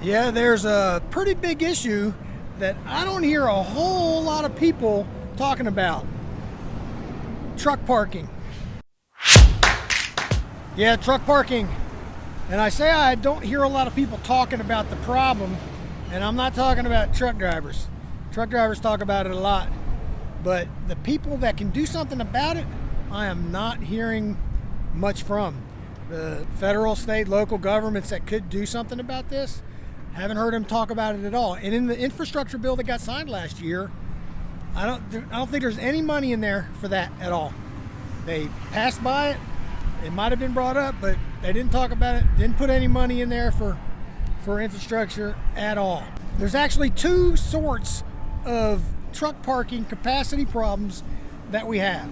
Yeah, there's a pretty big issue that I don't hear a whole lot of people talking about. Truck parking. Yeah, truck parking. And I say I don't hear a lot of people talking about the problem, and I'm not talking about truck drivers. Truck drivers talk about it a lot. But the people that can do something about it, I am not hearing much from. The federal, state, local governments that could do something about this, haven't heard them talk about it at all. And in the infrastructure bill that got signed last year, I don't think there's any money in there for that at all. They passed by it. It might have been brought up, but they didn't talk about it. Didn't put any money in there for infrastructure at all. There's actually two sorts of truck parking capacity problems that we have.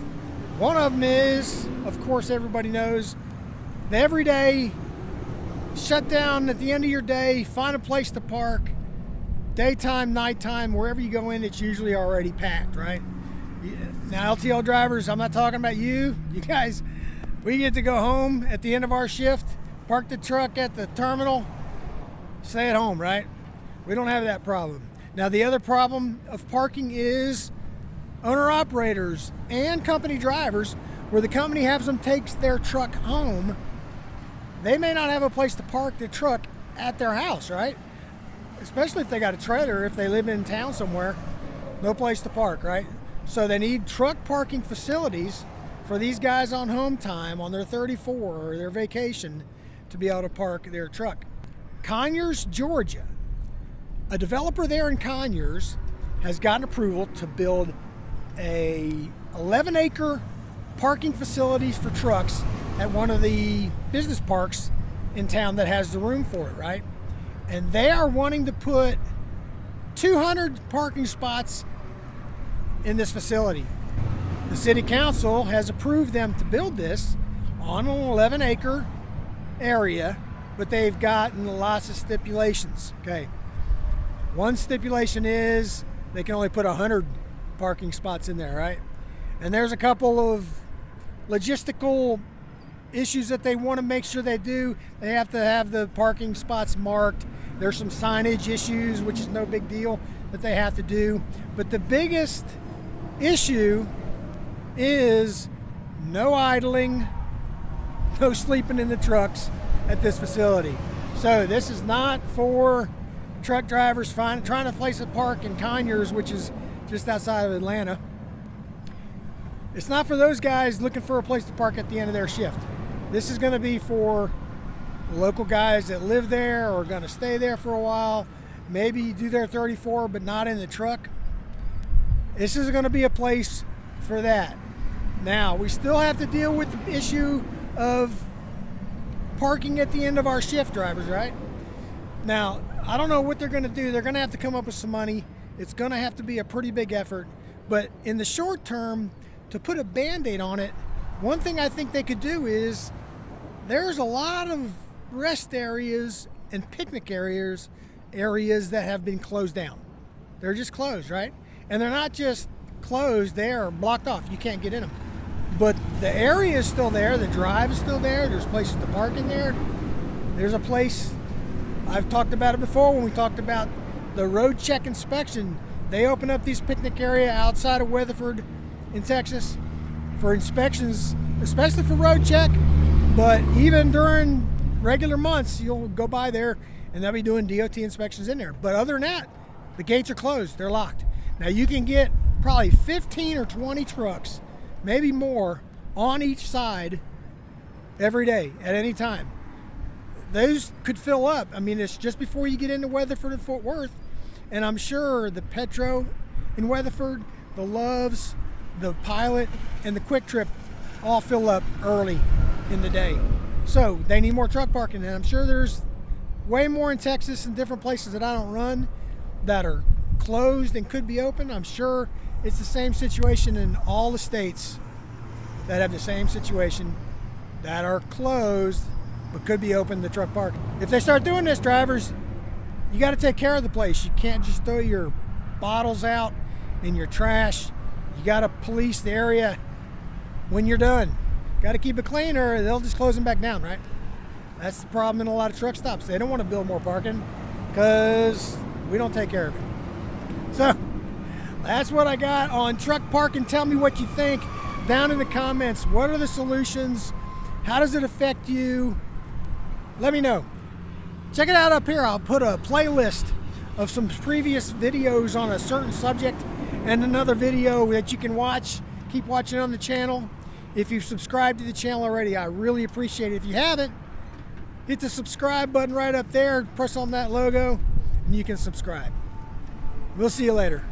One of them is, of course, everybody knows, the everyday shut down at the end of your day, find a place to park, daytime, nighttime, wherever you go in, it's usually already packed, right? Now, LTL drivers, I'm not talking about you guys. We get to go home at the end of our shift, park the truck at the terminal, stay at home, right? We don't have that problem. Now, the other problem of parking is owner-operators and company drivers, where the company has them take their truck home. They may not have a place to park the truck at their house, right? Especially if they got a trailer, if they live in town somewhere, no place to park, right? So they need truck parking facilities for these guys on home time, on their 34 or their vacation, to be able to park their truck. Conyers, Georgia. A developer there in Conyers has gotten approval to build a 11-acre parking facilities for trucks at one of the business parks in town that has the room for it, right? And they are wanting to put 200 parking spots in this facility. The city council has approved them to build this on an 11-acre area, but they've gotten lots of stipulations. Okay. One stipulation is they can only put 100 parking spots in there, right? And there's a couple of logistical issues that they want to make sure they do. They have to have the parking spots marked. There's some signage issues, which is no big deal, that they have to do. But the biggest issue is no idling, no sleeping in the trucks at this facility. So this is not for truck drivers trying to place a park in Conyers, which is just outside of Atlanta. It's not for those guys looking for a place to park at the end of their shift. This is going to be for local guys that live there or are going to stay there for a while, maybe do their 34 but not in the truck. This is going to be a place for that. Now, we still have to deal with the issue of parking at the end of our shift, drivers, right? Now, I don't know what they're going to do. They're going to have to come up with some money. It's going to have to be a pretty big effort. But in the short term, to put a Band-Aid on it, one thing I think they could do is there's a lot of rest areas and picnic areas that have been closed down. They're just closed, right? And they're not just closed, they are blocked off. You can't get in them. But the area is still there. The drive is still there. There's places to park in there. There's a place, I've talked about it before when we talked about the road check inspection. They open up these picnic area outside of Weatherford in Texas for inspections, especially for road check. But even during regular months, you'll go by there and they'll be doing DOT inspections in there. But other than that, the gates are closed. They're locked. Now you can get probably 15 or 20 trucks, maybe more, on each side every day at any time. Those could fill up. I mean, it's just before you get into Weatherford and Fort Worth. And I'm sure the Petro in Weatherford, the Loves, the Pilot, and the Quick Trip all fill up early in the day. So they need more truck parking. And I'm sure there's way more in Texas and different places that I don't run that are closed and could be open. I'm sure it's the same situation in all the states that have the same situation that are closed but could be open to truck parking. If they start doing this, drivers, you got to take care of the place. You can't just throw your bottles out in your trash. You got to police the area when you're done. Got to keep it clean or they'll just close them back down, right? That's the problem in a lot of truck stops. They don't want to build more parking because we don't take care of it. So that's what I got on truck parking. Tell me what you think down in the comments. What are the solutions? How does it affect you? Let me know. Check it out up here. I'll put a playlist of some previous videos on a certain subject and another video that you can watch. Keep watching on the channel. If you've subscribed to the channel already, I really appreciate it. If you haven't, hit the subscribe button right up there. Press on that logo and you can subscribe. We'll see you later.